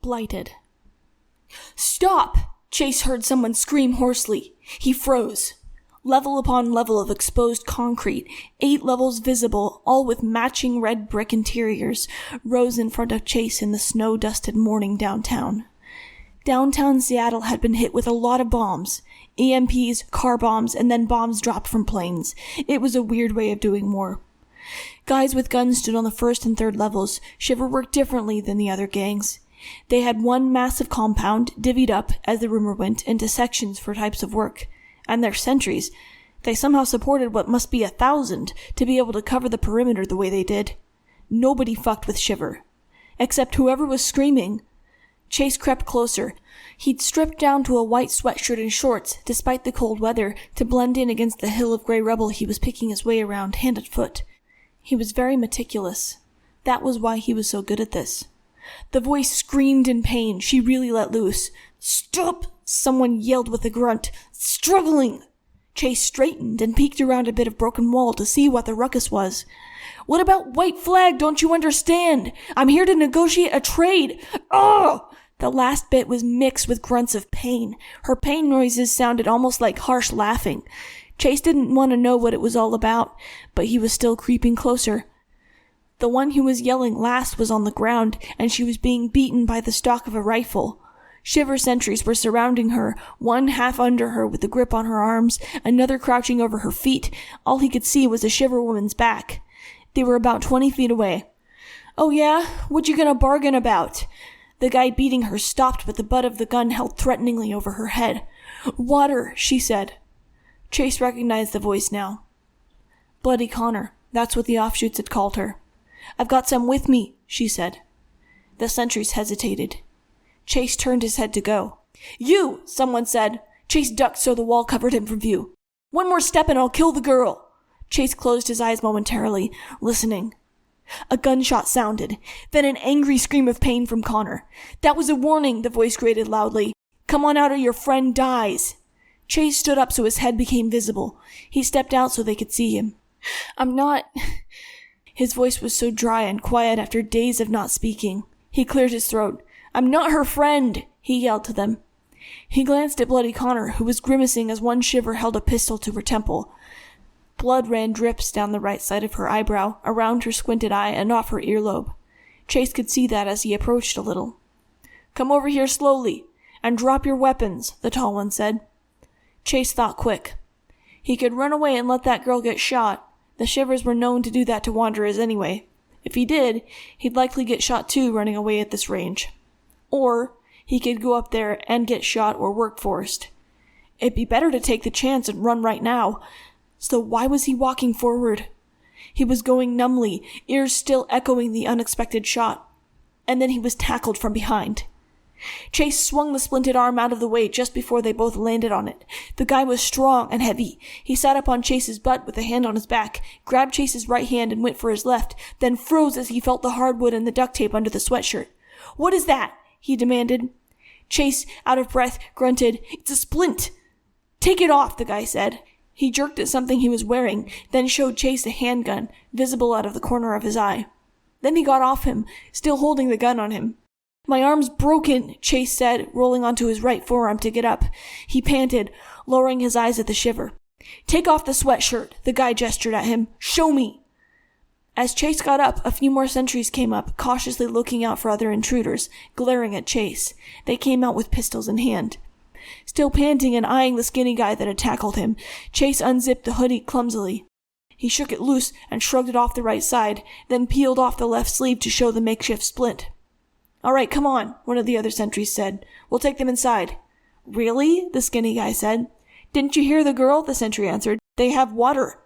Blighted. "Stop!" Chase heard someone scream hoarsely. He froze. Level upon level of exposed concrete, 8 levels visible, all with matching red brick interiors, rose in front of Chase in the snow-dusted morning downtown. Downtown Seattle had been hit with a lot of bombs. EMPs, car bombs, and then bombs dropped from planes. It was a weird way of doing war. Guys with guns stood on the 1st and 3rd levels. Shiver worked differently than the other gangs. They had one massive compound, divvied up, as the rumor went, into sections for types of work. And their sentries. They somehow supported what must be 1,000 to be able to cover the perimeter the way they did. Nobody fucked with Shiver. Except whoever was screaming. Chase crept closer. He'd stripped down to a white sweatshirt and shorts, despite the cold weather, to blend in against the hill of gray rubble he was picking his way around hand and foot. He was very meticulous. That was why he was so good at this. The voice screamed in pain. She really let loose. "Stop!" someone yelled with a grunt. "Struggling!" Chase straightened and peeked around a bit of broken wall to see what the ruckus was. "What about white flag? Don't you understand? I'm here to negotiate a trade. Oh!" The last bit was mixed with grunts of pain. Her pain noises sounded almost like harsh laughing. Chase didn't want to know what it was all about, but he was still creeping closer. The one who was yelling last was on the ground, and she was being beaten by the stock of a rifle. Shiver sentries were surrounding her, one half under her with the grip on her arms, another crouching over her feet. All he could see was a Shiver woman's back. They were about 20 feet away. "Oh yeah? What you gonna bargain about?" The guy beating her stopped with the butt of the gun held threateningly over her head. "Water," she said. Chase recognized the voice now. Bloody Connor. That's what the offshoots had called her. "I've got some with me," she said. The sentries hesitated. Chase turned his head to go. "You!" someone said. Chase ducked so the wall covered him from view. "One more step and I'll kill the girl." Chase closed his eyes momentarily, listening. A gunshot sounded, then an angry scream of pain from Connor. "That was a warning," the voice grated loudly. "Come on out or your friend dies." Chase stood up so his head became visible. He stepped out so they could see him. "I'm not..." His voice was so dry and quiet after days of not speaking. He cleared his throat. "I'm not her friend," he yelled to them. He glanced at Bloody Connor, who was grimacing as one Shiver held a pistol to her temple. Blood ran drips down the right side of her eyebrow, around her squinted eye, and off her earlobe. Chase could see that as he approached a little. "Come over here slowly, and drop your weapons," the tall one said. Chase thought quick. He could run away and let that girl get shot. The Shivers were known to do that to wanderers anyway. If he did, he'd likely get shot too running away at this range. Or he could go up there and get shot or work forced. It'd be better to take the chance and run right now. So why was he walking forward? He was going numbly, ears still echoing the unexpected shot. And then he was tackled from behind. Chase swung the splinted arm out of the way just before they both landed on it. The guy was strong and heavy. He sat up on Chase's butt with a hand on his back, grabbed Chase's right hand and went for his left, then froze as he felt the hardwood and the duct tape under the sweatshirt. "What is that?" he demanded. Chase, out of breath, grunted, "It's a splint." "Take it off," the guy said. He jerked at something he was wearing, then showed Chase a handgun, visible out of the corner of his eye. Then he got off him, still holding the gun on him. "My arm's broken," Chase said, rolling onto his right forearm to get up. He panted, lowering his eyes at the Shiver. "Take off the sweatshirt," the guy gestured at him. "Show me." As Chase got up, a few more sentries came up, cautiously looking out for other intruders, glaring at Chase. They came out with pistols in hand. Still panting and eyeing the skinny guy that had tackled him, Chase unzipped the hoodie clumsily. He shook it loose and shrugged it off the right side, then peeled off the left sleeve to show the makeshift splint. "All right, come on," one of the other sentries said. "We'll take them inside." "Really?" the skinny guy said. "Didn't you hear the girl?" the sentry answered. "They have water."